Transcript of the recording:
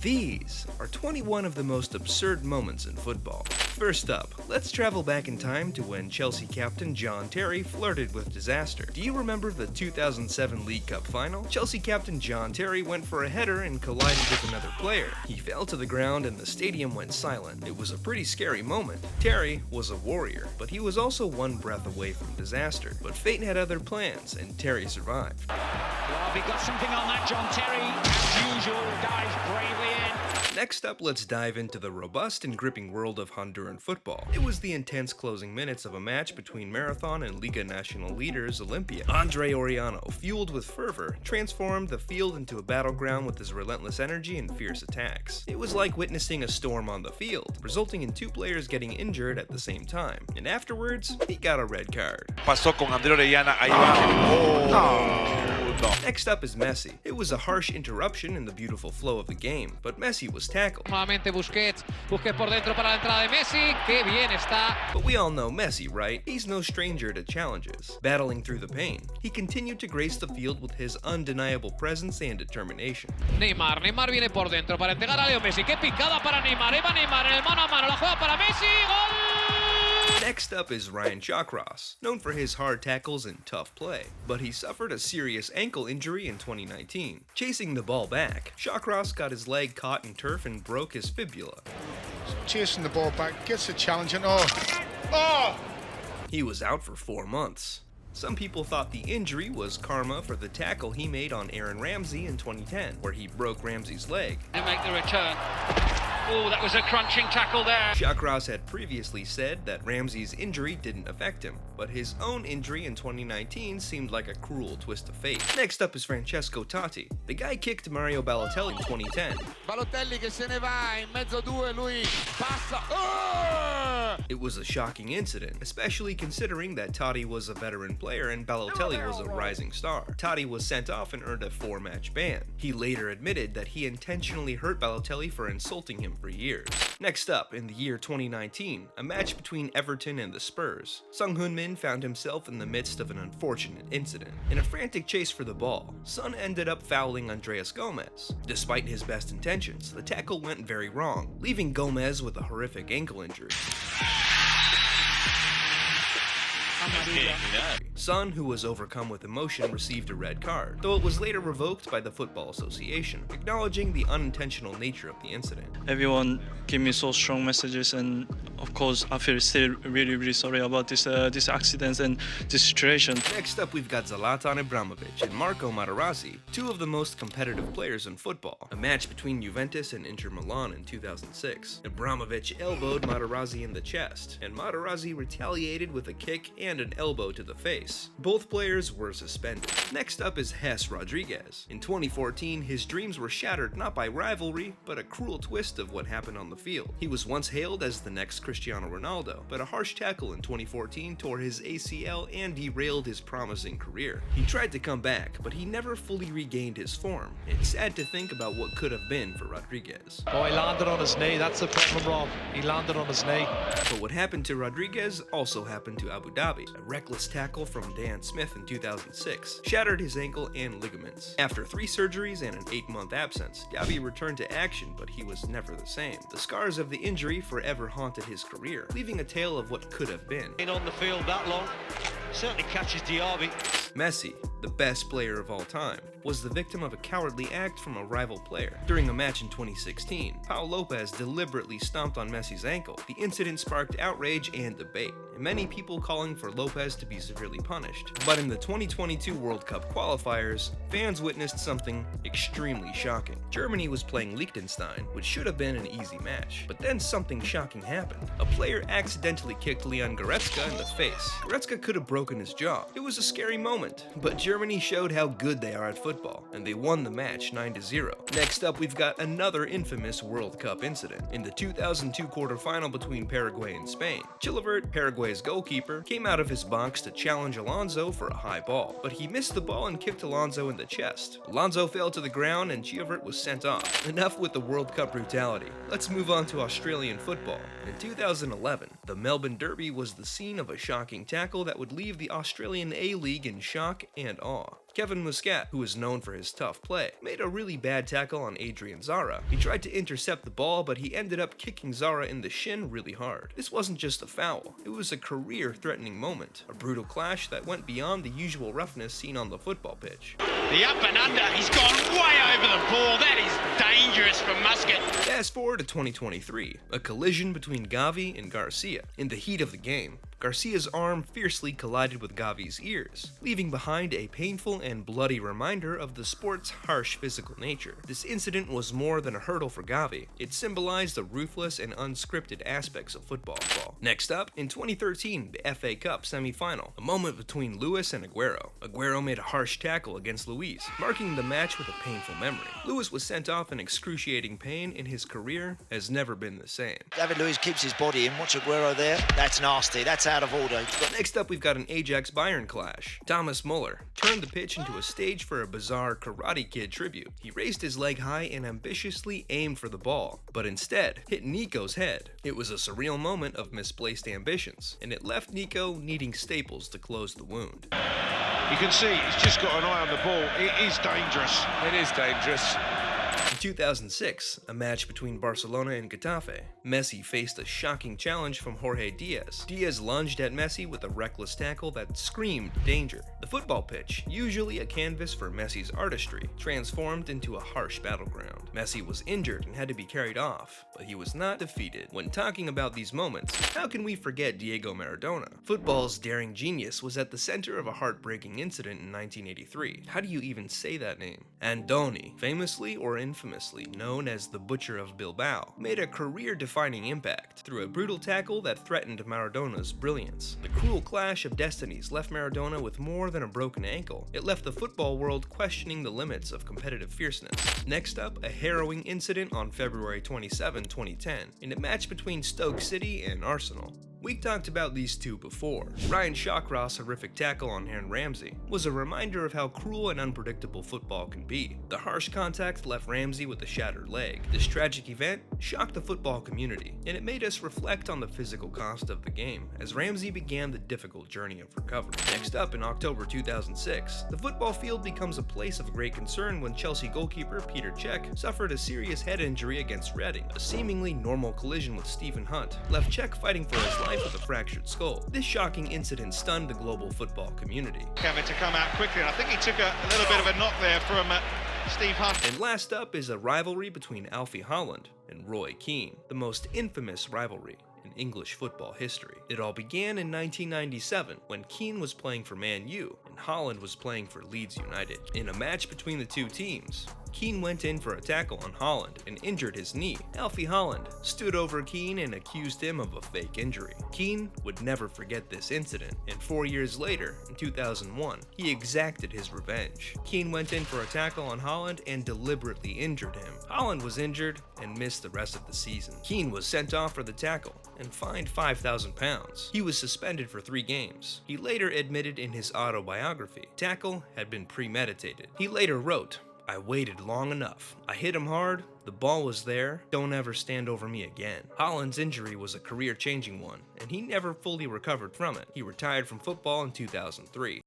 These are 21 of the most absurd moments in football. First up, let's travel back in time to when Chelsea captain John Terry flirted with disaster. Do you remember the 2007 League Cup final? Chelsea captain John Terry went for a header and collided with another player. He fell to the ground and the stadium went silent. It was a pretty scary moment. Terry was a warrior, but he was also one breath away from disaster. But fate had other plans, and Terry survived. Well, we got something on that John Terry. As usual, dives bravely in. Next up, let's dive into the robust and gripping world of Honduran football. It was the intense closing minutes of a match between Marathon and Liga Nacional leaders Olimpia. Andre Oriano, fueled with fervor, transformed the field into a battleground with his relentless energy and fierce attacks. It was like witnessing a storm on the field, resulting in two players getting injured at the same time. And afterwards, he got a red card. Pasó con Andre Orellana, ahí va. Next up is Messi. It was a harsh interruption in the beautiful flow of the game, but Messi was tackled. Nuevamente Busquets por dentro para la entrada de Messi, qué bien está. But we all know Messi, right? He's no stranger to challenges. Battling through the pain, he continued to grace the field with his undeniable presence and determination. Neymar viene por dentro para entregar a Leo Messi, qué picada para Neymar, va Neymar en el mano a mano, la juega para Messi, gol! Next up is Ryan Shawcross, known for his hard tackles and tough play, but he suffered a serious ankle injury in 2019. Chasing the ball back, Shawcross got his leg caught in turf and broke his fibula. Chasing the ball back, gets a challenge and He was out for 4 months. Some people thought the injury was karma for the tackle he made on Aaron Ramsey in 2010, where he broke Ramsey's leg. To make the return. Oh, that was a crunching tackle there. Shawcross had previously said that Ramsey's injury didn't affect him, but his own injury in 2019 seemed like a cruel twist of fate. Next up is Francesco Totti. The guy kicked Mario Balotelli in 2010. Balotelli che se ne va in mezzo due, lui passa. It was a shocking incident, especially considering that Totti was a veteran player and Balotelli was a rising star. Totti was sent off and earned a 4-match ban. He later admitted that he intentionally hurt Balotelli for insulting him for years. Next up, in the year 2019, a match between Everton and the Spurs. Sung Heung-min found himself in the midst of an unfortunate incident. In a frantic chase for the ball, Son ended up fouling Andreas Gomez. Despite his best intentions, the tackle went very wrong, leaving Gomez with a horrific ankle injury. Son, who was overcome with emotion, received a red card, though it was later revoked by the Football Association, acknowledging the unintentional nature of the incident. Everyone gave me so strong messages, and of course I feel still really sorry about this accident and this situation. Next up, we've got Zlatan Ibrahimovic and Marco Materazzi, two of the most competitive players in football. A match between Juventus and Inter Milan in 2006. Ibrahimovic elbowed Materazzi in the chest, and Materazzi retaliated with a kick and an elbow to the face. Both players were suspended. Next up is Jes Rodriguez. In 2014, his dreams were shattered not by rivalry, but a cruel twist of what happened on the field. He was once hailed as the next Cristiano Ronaldo, but a harsh tackle in 2014 tore his ACL and derailed his promising career. He tried to come back, but he never fully regained his form. It's sad to think about what could have been for Rodriguez. Oh, he landed on his knee. That's the problem, Rob. He landed on his knee. But what happened to Rodriguez also happened to Abu Dhabi. A reckless tackle from Dan Smith in 2006 shattered his ankle and ligaments. After 3 surgeries and an 8-month absence, Dhabi returned to action, but he was never the same. The scars of the injury forever haunted his career, leaving a tale of what could have been. Been on the field that long. Certainly catches Diaby. Messi, the best player of all time, was the victim of a cowardly act from a rival player. During a match in 2016, Pau Lopez deliberately stomped on Messi's ankle. The incident sparked outrage and debate, and many people calling for Lopez to be severely punished. But in the 2022 World Cup qualifiers, fans witnessed something extremely shocking. Germany was playing Liechtenstein, which should have been an easy match. But then something shocking happened. A player accidentally kicked Leon Goretzka in the face. Goretzka could have broken his jaw. It was a scary moment, but Germany showed how good they are at football, and they won the match 9-0. Next up, we've got another infamous World Cup incident. In the 2002 quarterfinal between Paraguay and Spain, Chilavert, Paraguay's goalkeeper, came out of his box to challenge Alonso for a high ball, but he missed the ball and kicked Alonso in the chest. Alonso fell to the ground and Chilavert was sent off. Enough with the World Cup brutality. Let's move on to Australian football. In 2011, the Melbourne Derby was the scene of a shocking tackle that would leave the Australian A-League in shock and awe. Kevin Muscat, who is known for his tough play, made a really bad tackle on Adrian Zara. He tried to intercept the ball, but he ended up kicking Zara in the shin really hard. This wasn't just a foul, it was a career-threatening moment, a brutal clash that went beyond the usual roughness seen on the football pitch. The up and under, he's gone way over the ball. That is dangerous from Muscat. Fast forward to 2023, a collision between Gavi and Garcia. In the heat of the game, Garcia's arm fiercely collided with Gavi's ears, leaving behind a painful and bloody reminder of the sport's harsh physical nature. This incident was more than a hurdle for Gavi. It symbolized the ruthless and unscripted aspects of football. Next up, in 2013, the FA Cup semi-final, a moment between Luis and Aguero. Aguero made a harsh tackle against Luis, marking the match with a painful memory. Luis was sent off in excruciating pain, and his career has never been the same. David Luiz keeps his body in. Watch Aguero there. That's nasty. That's out of order. Next up, we've got an Ajax-Bayern clash. Thomas Muller turned the pitch into a stage for a bizarre Karate Kid tribute. He raised his leg high and ambitiously aimed for the ball, but instead hit Nico's head. It was a surreal moment of misplaced ambitions, and it left Nico needing staples to close the wound. You can see he's just got an eye on the ball. It is dangerous. It is dangerous. In 2006, a match between Barcelona and Getafe, Messi faced a shocking challenge from Jorge Diaz. Diaz lunged at Messi with a reckless tackle that screamed danger. The football pitch, usually a canvas for Messi's artistry, transformed into a harsh battleground. Messi was injured and had to be carried off, but he was not defeated. When talking about these moments, how can we forget Diego Maradona? Football's daring genius was at the center of a heartbreaking incident in 1983. How do you even say that name? Andoni, famously or infamously known as the Butcher of Bilbao, made a career-defining impact through a brutal tackle that threatened Maradona's brilliance. The cruel clash of destinies left Maradona with more than a broken ankle. It left the football world questioning the limits of competitive fierceness. Next up, a harrowing incident on February 27, 2010, in a match between Stoke City and Arsenal. We talked about these two before. Ryan Shawcross's horrific tackle on Aaron Ramsey was a reminder of how cruel and unpredictable football can be. The harsh contact left Ramsey with a shattered leg. This tragic event shocked the football community, and it made us reflect on the physical cost of the game as Ramsey began the difficult journey of recovery. Next up, in October 2006, the football field becomes a place of great concern when Chelsea goalkeeper Peter Cech suffered a serious head injury against Reading. A seemingly normal collision with Stephen Hunt left Cech fighting for his life with a fractured skull. This shocking incident stunned the global football community. Having to come out quickly, and I think he took a little bit of a knock there from Steve Hunt. And last up is a rivalry between Alfie Holland and Roy Keane, the most infamous rivalry in English football history. It all began in 1997 when Keane was playing for Man U and Holland was playing for Leeds United. In a match between the two teams, Keane went in for a tackle on Holland and injured his knee. Alfie Holland stood over Keane and accused him of a fake injury. Keane would never forget this incident, and 4 years later, in 2001, he exacted his revenge. Keane went in for a tackle on Holland and deliberately injured him. Holland was injured and missed the rest of the season. Keane was sent off for the tackle and fined £5,000. He was suspended for 3 games. He later admitted in his autobiography, tackle had been premeditated. He later wrote, "I waited long enough. I hit him hard, the ball was there, don't ever stand over me again." Holland's injury was a career-changing one, and he never fully recovered from it. He retired from football in 2003.